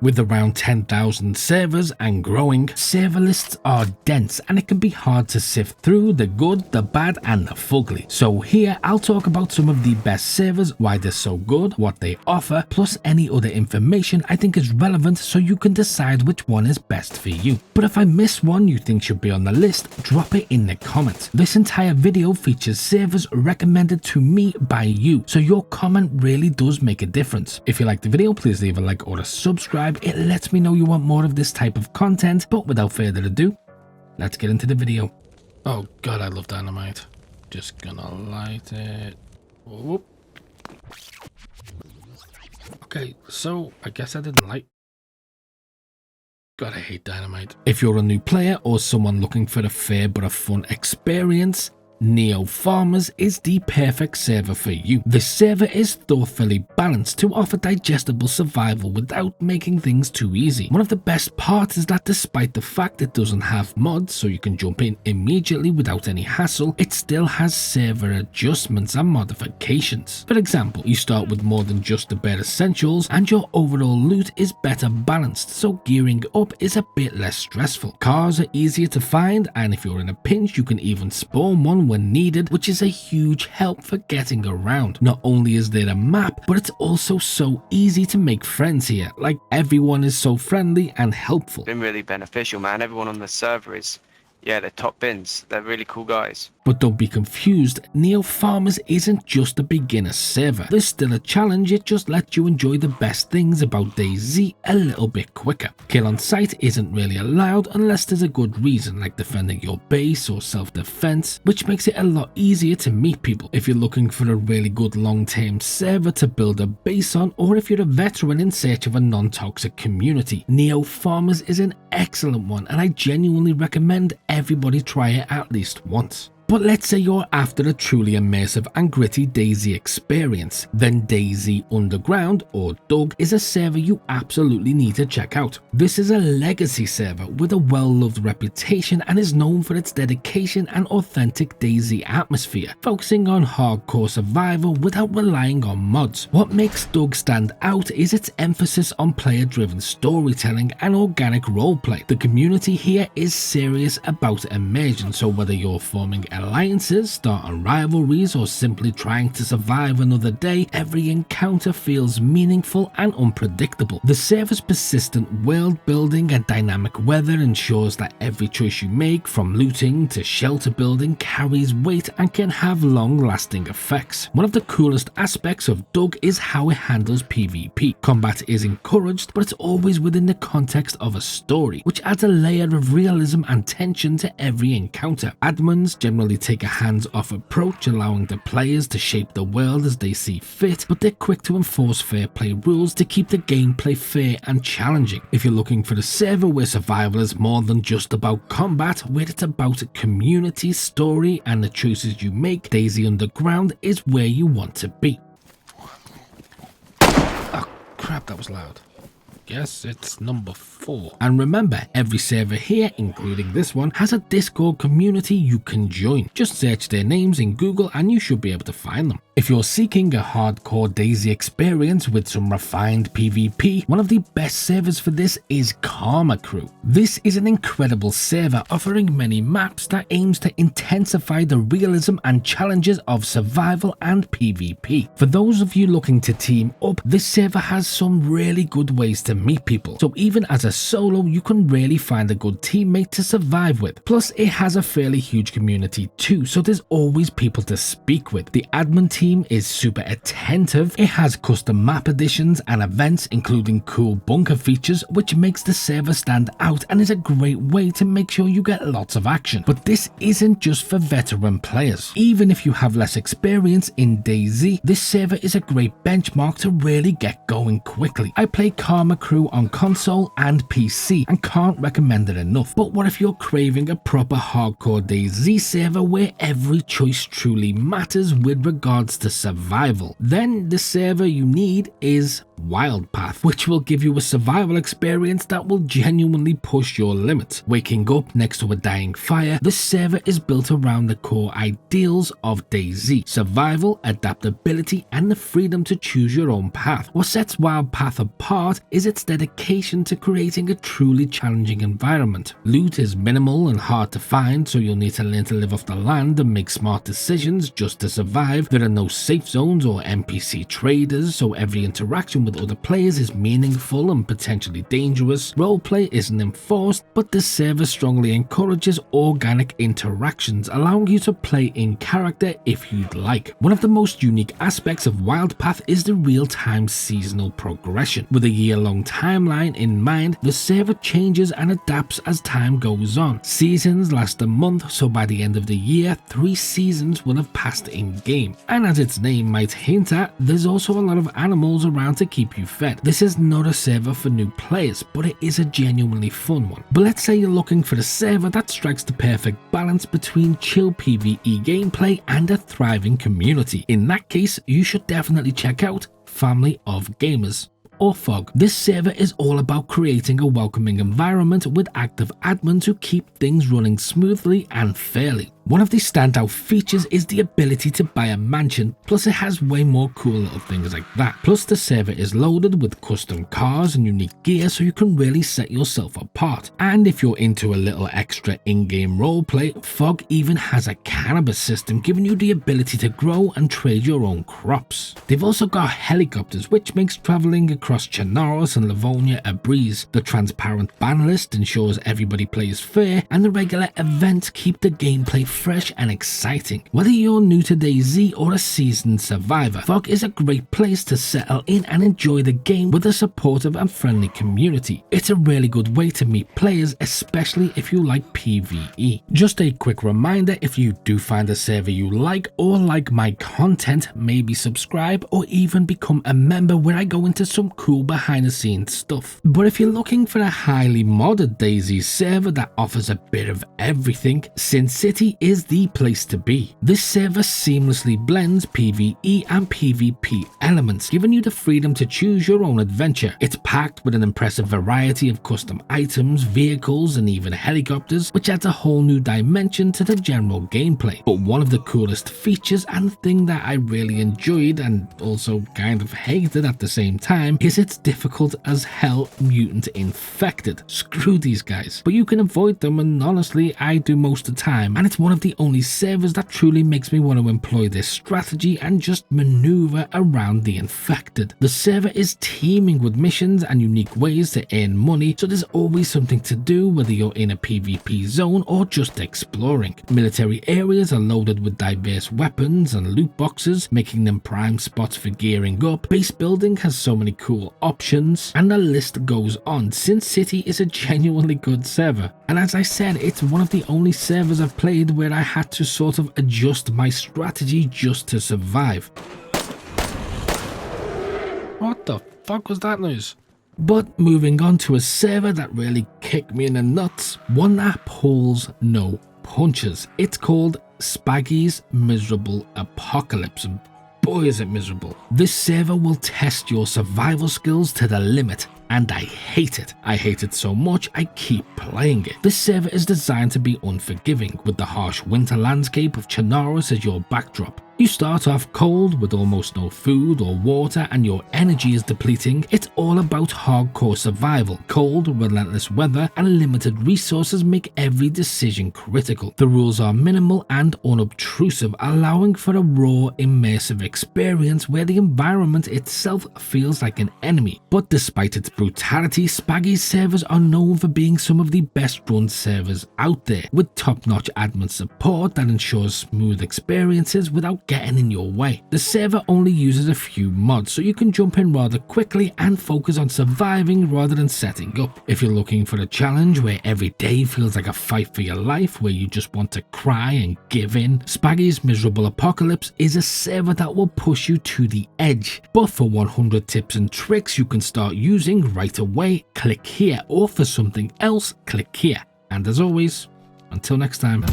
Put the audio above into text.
With around 10,000 servers and growing, server lists are dense and it can be hard to sift through the good, the bad and the fugly. So here I'll talk about some of the best servers, why they're so good, what they offer, plus any other information I think is relevant so you can decide which one is best for you. But if I miss one you think should be on the list, drop it in the comments. This entire video features servers recommended to me by you, so your comment really does make a difference. If you like the video, please leave a like or a subscribe. It lets me know you want more of this type of content. But without further ado, let's get into the video. Oh god, I love dynamite. Just gonna light it. Whoop. Okay, so I guess I didn't light. God, I hate dynamite. If you're a new player or someone looking for a fair but a fun experience, Neo Farmers is the perfect server for you. This server is thoughtfully balanced to offer digestible survival without making things too easy. One of the best parts is that despite the fact it doesn't have mods so you can jump in immediately without any hassle, it still has server adjustments and modifications. For example, you start with more than just the bare essentials and your overall loot is better balanced, so gearing up is a bit less stressful. Cars are easier to find, and if you're in a pinch you can even spawn one when needed, which is a huge help for getting around. Not only is there a map, but it's also so easy to make friends here. Like, everyone is so friendly and helpful. Been really beneficial, man. Everyone on the server is, yeah, they're top bins. They're really cool guys. But don't be confused, Neo Farmers isn't just a beginner server. There's still a challenge, it just lets you enjoy the best things about DayZ a little bit quicker. Kill on sight isn't really allowed unless there's a good reason, like defending your base or self-defense, which makes it a lot easier to meet people. If you're looking for a really good long-term server to build a base on, or if you're a veteran in search of a non-toxic community, Neo Farmers is an excellent one, and I genuinely recommend everybody try it at least once. But let's say you're after a truly immersive and gritty DayZ experience, then DayZ Underground, or DUG, is a server you absolutely need to check out. This is a legacy server with a well-loved reputation and is known for its dedication and authentic DayZ atmosphere, focusing on hardcore survival without relying on mods. What makes DUG stand out is its emphasis on player-driven storytelling and organic roleplay. The community here is serious about immersion, so whether you're forming alliances, starting rivalries, or simply trying to survive another day, every encounter feels meaningful and unpredictable. The server's persistent world building and dynamic weather ensures that every choice you make, from looting to shelter building, carries weight and can have long-lasting effects. One of the coolest aspects of DUG is how it handles PvP. Combat is encouraged, but it's always within the context of a story, which adds a layer of realism and tension to every encounter. Admins generally take a hands-off approach, allowing the players to shape the world as they see fit, but they're quick to enforce fair play rules to keep the gameplay fair and challenging. If you're looking for a server where survival is more than just about combat, where it's about a community, story, and the choices you make, DayZ Underground is where you want to be. Oh crap, that was loud. Guess it's number 4. And remember, every server here, including this one, has a Discord community you can join. Just search their names in Google and you should be able to find them. If you're seeking a hardcore DayZ experience with some refined PvP, one of the best servers for this is KarmaKrew. This is an incredible server offering many maps that aims to intensify the realism and challenges of survival and PvP. For those of you looking to team up, this server has some really good ways to meet people, so even as a solo you can really find a good teammate to survive with. Plus it has a fairly huge community too, so there's always people to speak with. The admin team is super attentive. It has custom map additions and events, including cool bunker features, which makes the server stand out and is a great way to make sure you get lots of action. But this isn't just for veteran players. Even if you have less experience in DayZ, this server is a great benchmark to really get going quickly. I play KarmaKrew on console and PC and can't recommend it enough. But what if you're craving a proper hardcore DayZ server where every choice truly matters with regards regards to survival. Then the server you need is Wild Path, which will give you a survival experience that will genuinely push your limits. Waking up next to a dying fire, this server is built around the core ideals of DayZ: survival, adaptability, and the freedom to choose your own path. What sets Wild Path apart is its dedication to creating a truly challenging environment. Loot is minimal and hard to find, so you'll need to learn to live off the land and make smart decisions just to survive. There are no safe zones or NPC traders, so every interaction with other players is meaningful and potentially dangerous. Roleplay isn't enforced, but the server strongly encourages organic interactions, allowing you to play in character if you'd like. One of the most unique aspects of Wild Path is the real-time seasonal progression. With a year-long timeline in mind, the server changes and adapts as time goes on. Seasons last a month, so by the end of the year, 3 seasons will have passed in-game. And as its name might hint at, there's also a lot of animals around to keep you fed. This is not a server for new players, but it is a genuinely fun one. But let's say you're looking for a server that strikes the perfect balance between chill PvE gameplay and a thriving community. In that case, you should definitely check out Family of Gamers, or FOG. This server is all about creating a welcoming environment with active admins who keep things running smoothly and fairly. One of the standout features is the ability to buy a mansion, plus it has way more cool little things like that. Plus the server is loaded with custom cars and unique gear, so you can really set yourself apart. And if you're into a little extra in-game roleplay, FOG even has a cannabis system giving you the ability to grow and trade your own crops. They've also got helicopters, which makes traveling across Chernarus and Livonia a breeze. The transparent ban list ensures everybody plays fair, and the regular events keep the gameplay fresh and exciting. Whether you're new to DayZ or a seasoned survivor, FOG is a great place to settle in and enjoy the game with a supportive and friendly community. It's a really good way to meet players, especially if you like PvE. Just a quick reminder, if you do find a server you like or like my content, maybe subscribe or even become a member where I go into some cool behind the scenes stuff. But if you're looking for a highly modded DayZ server that offers a bit of everything, Sin City is the place to be. This server seamlessly blends PvE and PvP elements, giving you the freedom to choose your own adventure. It's packed with an impressive variety of custom items, vehicles, and even helicopters, which adds a whole new dimension to the general gameplay. But one of the coolest features, and the thing that I really enjoyed and also kind of hated at the same time, is it's difficult as hell mutant infected. Screw these guys. But you can avoid them, and honestly, I do most of the time, and it's one of the only servers that truly makes me want to employ this strategy and just maneuver around the infected. The server is teeming with missions and unique ways to earn money, so there's always something to do whether you're in a PvP zone or just exploring. Military areas are loaded with diverse weapons and loot boxes, making them prime spots for gearing up. Base building has so many cool options, and the list goes on. Sin City is a genuinely good server, and as I said, it's one of the only servers I've played where I had to sort of adjust my strategy just to survive. What the fuck was that noise? But moving on to a server that really kicked me in the nuts, one that pulls no punches. It's called Spaggies Miserable Apocalypse. Boy is it miserable. This server will test your survival skills to the limit, and I hate it. I hate it so much I keep playing it. This server is designed to be unforgiving, with the harsh winter landscape of Chernarus as your backdrop. You start off cold with almost no food or water and your energy is depleting. It's all about hardcore survival. Cold, relentless weather and limited resources make every decision critical. The rules are minimal and unobtrusive, allowing for a raw, immersive experience where the environment itself feels like an enemy. But despite its brutality, Spaggies servers are known for being some of the best run servers out there, with top-notch admin support that ensures smooth experiences without getting in your way. The server only uses a few mods, so you can jump in rather quickly and focus on surviving rather than setting up. If you're looking for a challenge where every day feels like a fight for your life, where you just want to cry and give in, Spaggies Miserable Apocalypse is a server that will push you to the edge. But for 100 tips and tricks you can start using right away, click here, or for something else, click here. And as always, until next time.